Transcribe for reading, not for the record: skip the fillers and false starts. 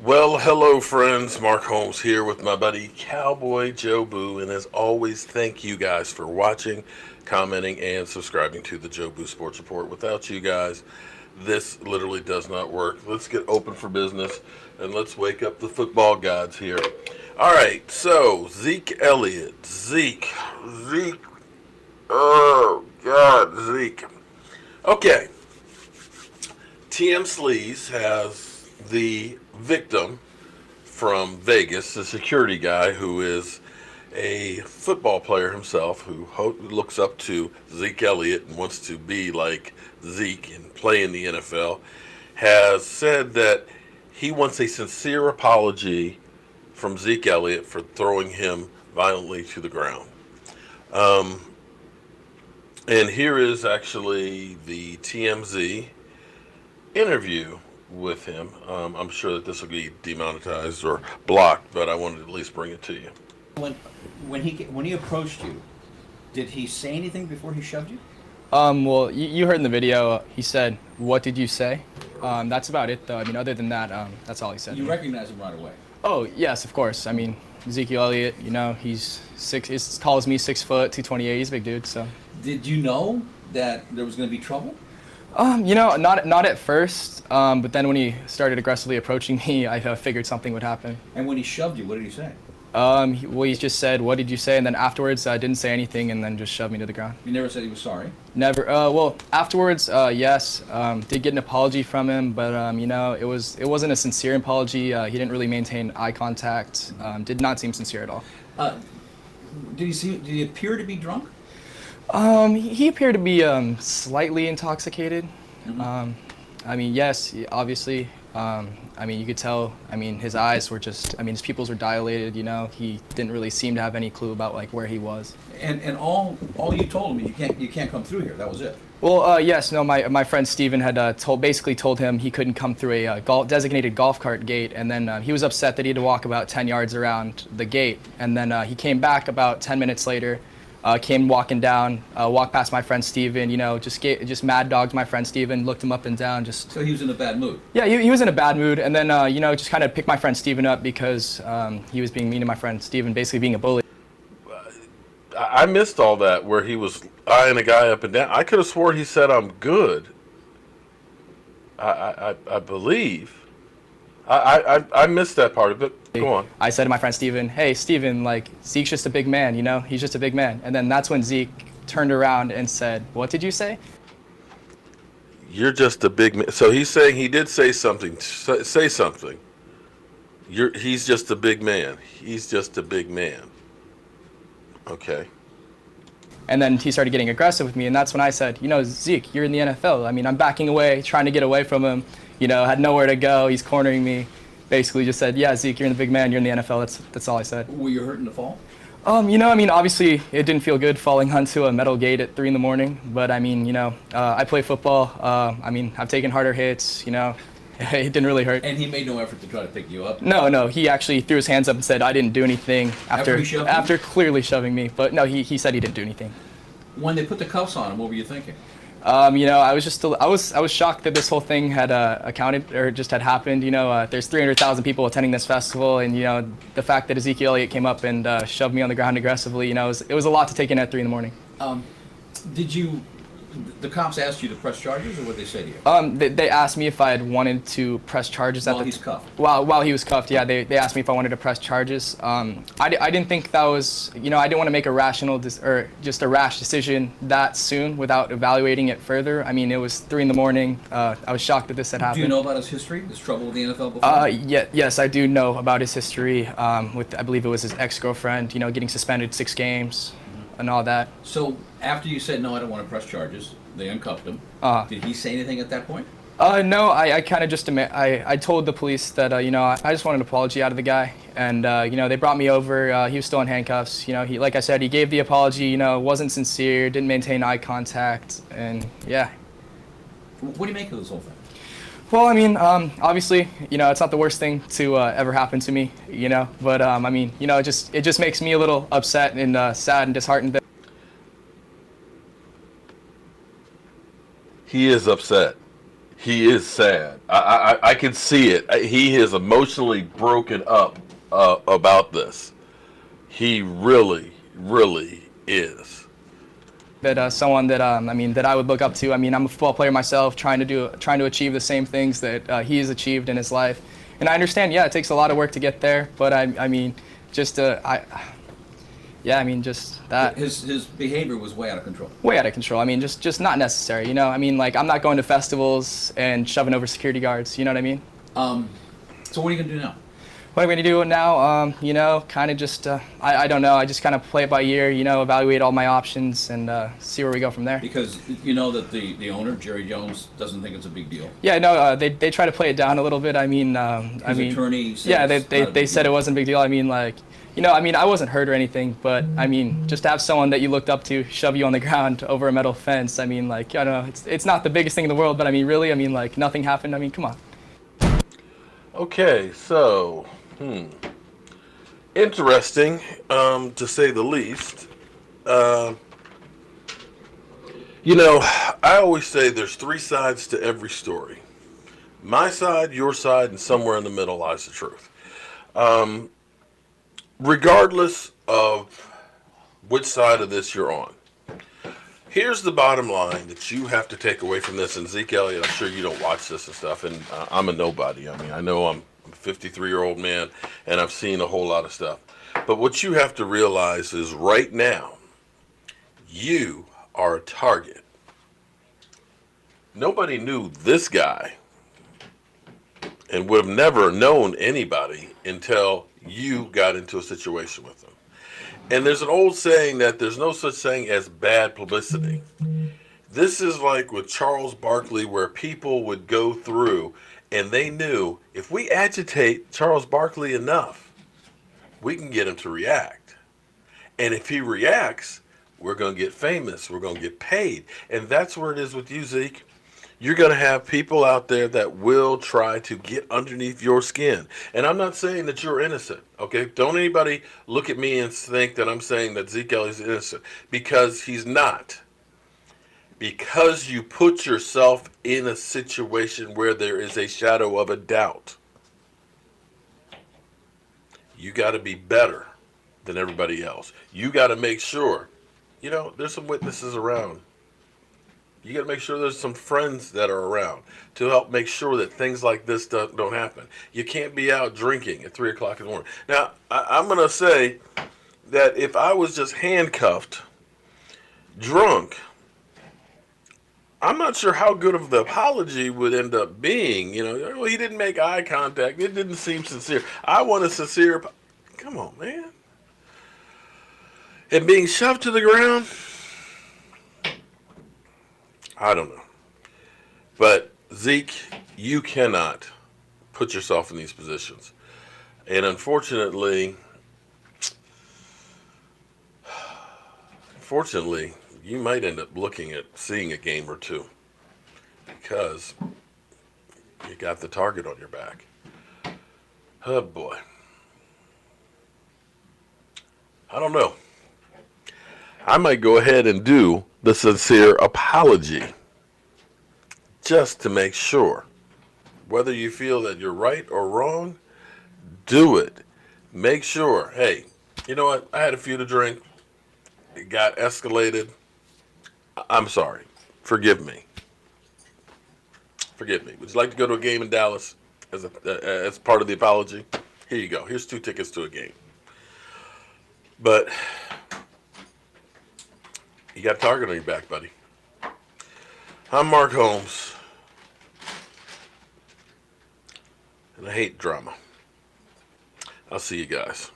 Well, hello, friends. Mark Holmes here with my buddy Cowboy Joe Boo. And as always, thank you guys for watching, commenting, and subscribing to the Joe Boo Sports Report. Without you guys, this literally does not work. Let's get open for business and let's wake up the football gods here. All right, so Zeke Elliott. Zeke. Oh, God, Zeke. Okay, TM Sleaze has the victim from Vegas, the security guy who is a football player himself who looks up to Zeke Elliott and wants to be like Zeke and play in the NFL, has said that he wants a sincere apology from Zeke Elliott for throwing him violently to the ground. Um, and here is actually the TMZ interview with him. I'm sure that this will be demonetized or blocked, but I wanted to at least bring it to you. When when he approached you, did he say anything before he shoved you? Well, you heard in the video, he said, "What did you say?" That's about it, though. I mean, other than that, that's all he said. You recognize him right away. Oh, yes, of course. I mean, Zeke Elliott, he's he's as tall as me, 6 foot, 228. He's a big dude, so. Did you know that there was going to be trouble? Not at first, but then when he started aggressively approaching me, I figured something would happen. And when he shoved you, what did he say? He just said, "What did you say?" And then afterwards, I didn't say anything, and then just shoved me to the ground. You never said he was sorry? Never. Well, afterwards, yes, did get an apology from him, but it wasn't a sincere apology. He didn't really maintain eye contact. Did not seem sincere at all. Did he appear to be drunk? He appeared to be slightly intoxicated. Mm-hmm. I mean, yes, obviously. I mean, you could tell. I mean, his eyes were just. I mean, his pupils were dilated. He didn't really seem to have any clue about like where he was. And all you told him, you can't come through here. That was it. Well, yes, no. My friend Steven had basically told him he couldn't come through a designated golf cart gate, and then he was upset that he had to walk about 10 yards around the gate, and then he came back about 10 minutes later. Came walking down, walked past my friend Steven, just mad dogged my friend Steven, looked him up and down, just. So he was in a bad mood? Yeah, he was in a bad mood, and then, just kind of picked my friend Steven up because he was being mean to my friend Steven, basically being a bully. I missed all that where he was eyeing a guy up and down. I could have swore he said, "I'm good." I believe. I missed that part of it. Go on. I said to my friend Steven, "Hey, Steven, like, Zeke's just a big man, He's just a big man." And then that's when Zeke turned around and said, "What did you say?" You're just a big man. So he's saying he did say something. Say something. He's just a big man. He's just a big man. Okay. And then he started getting aggressive with me, and that's when I said, "Zeke, you're in the NFL. I mean, I'm backing away, trying to get away from him. Had nowhere to go. He's cornering me." Basically just said, "Yeah, Zeke, you're in the big man. You're in the NFL." That's all I said. Were you hurt in the fall? I mean, obviously it didn't feel good falling onto a metal gate at 3 a.m. But I mean, I play football. I mean, I've taken harder hits. It didn't really hurt. And he made no effort to try to pick you up? No. He actually threw his hands up and said, "I didn't do anything." After clearly shoving me. But no, he said he didn't do anything. When they put the cuffs on him, what were you thinking? I was shocked that this whole thing had had happened. There's 300,000 people attending this festival, and the fact that Zeke Elliott came up and shoved me on the ground aggressively, it was a lot to take in at 3 a.m. The cops asked you to press charges, or what did they say to you? They asked me if I had wanted to press charges while he's cuffed. While he was cuffed, yeah. They asked me if I wanted to press charges. I didn't think that was, I didn't want to make a rash decision that soon without evaluating it further. I mean, it was 3 a.m. I was shocked that this had happened. Do you know about his history, his trouble with the NFL before? Yes, I do know about his history. With I believe it was his ex-girlfriend, getting suspended 6 games. And all that. So after you said, "No, I don't want to press charges," they uncuffed him. Did he say anything at that point? No, I kind of just I told the police that I just wanted an apology out of the guy, and they brought me over. He was still in handcuffs. He, like I said, he gave the apology. Wasn't sincere, didn't maintain eye contact, and yeah. What do you make of this whole thing? Well, I mean, obviously, it's not the worst thing to ever happen to me, but I mean, it just makes me a little upset and sad and disheartened that He is upset. He is sad. I can see it. He is emotionally broken up about this. He really, really is. That someone that that I would look up to. I mean, I'm a football player myself, trying to achieve the same things that he has achieved in his life. And I understand, yeah, it takes a lot of work to get there. But I mean, just yeah, I mean, just that. His behavior was way out of control. Way out of control. I mean, just not necessary. You know, I mean, like I'm not going to festivals and shoving over security guards. You know what I mean? So what are you gonna do now? What I'm going to do now, you know, kind of just, I don't know. I just kind of play it by ear, you know, evaluate all my options and see where we go from there. Because you know that the owner, Jerry Jones, doesn't think it's a big deal. Yeah, no, they try to play it down a little bit. His attorney said yeah, they said it wasn't a big deal. I mean, like, you know, I mean, I wasn't hurt or anything, but I mean, just to have someone that you looked up to shove you on the ground over a metal fence, I mean, like, I don't know, it's not the biggest thing in the world, but I mean, really, I mean, like, nothing happened. I mean, come on. Okay, so, interesting, to say the least. You know, I always say there's three sides to every story. My side, your side, and somewhere in the middle lies the truth. Regardless of which side of this you're on, here's the bottom line that you have to take away from this. And Zeke Elliott, I'm sure you don't watch this and stuff, and I'm a nobody. I mean, I know I'm a 53-year-old man, and I've seen a whole lot of stuff. But what you have to realize is right now, you are a target. Nobody knew this guy and would have never known anybody until you got into a situation with him. And there's an old saying that there's no such thing as bad publicity. This is like with Charles Barkley, where people would go through and they knew if we agitate Charles Barkley enough, we can get him to react. And if he reacts, we're going to get famous. We're going to get paid. And that's where it is with you, Zeke. You're going to have people out there that will try to get underneath your skin. And I'm not saying that you're innocent, okay? Don't anybody look at me and think that I'm saying that Zeke Elliott is innocent, because he's not. Because you put yourself in a situation where there is a shadow of a doubt. You got to be better than everybody else. You got to make sure, you know, there's some witnesses around. You got to make sure there's some friends that are around to help make sure that things like this don't happen. You can't be out drinking at 3 o'clock in the morning. Now, I'm going to say that if I was just handcuffed, drunk, I'm not sure how good of the apology would end up being. You know, well, he didn't make eye contact. It didn't seem sincere. I want a sincere. Come on, man. And being shoved to the ground, I don't know. But Zeke, you cannot put yourself in these positions. And unfortunately, you might end up looking at seeing a game or two, because you got the target on your back. Oh boy. I don't know. I might go ahead and do the sincere apology just to make sure. Whether you feel that you're right or wrong, do it. Make sure, hey, you know what? I had a few to drink. It got escalated. I'm sorry. Forgive me. Forgive me. Would you like to go to a game in Dallas as part of the apology? Here you go. Here's 2 tickets to a game. But you got a target on your back, buddy. I'm Mark Holmes, and I hate drama. I'll see you guys.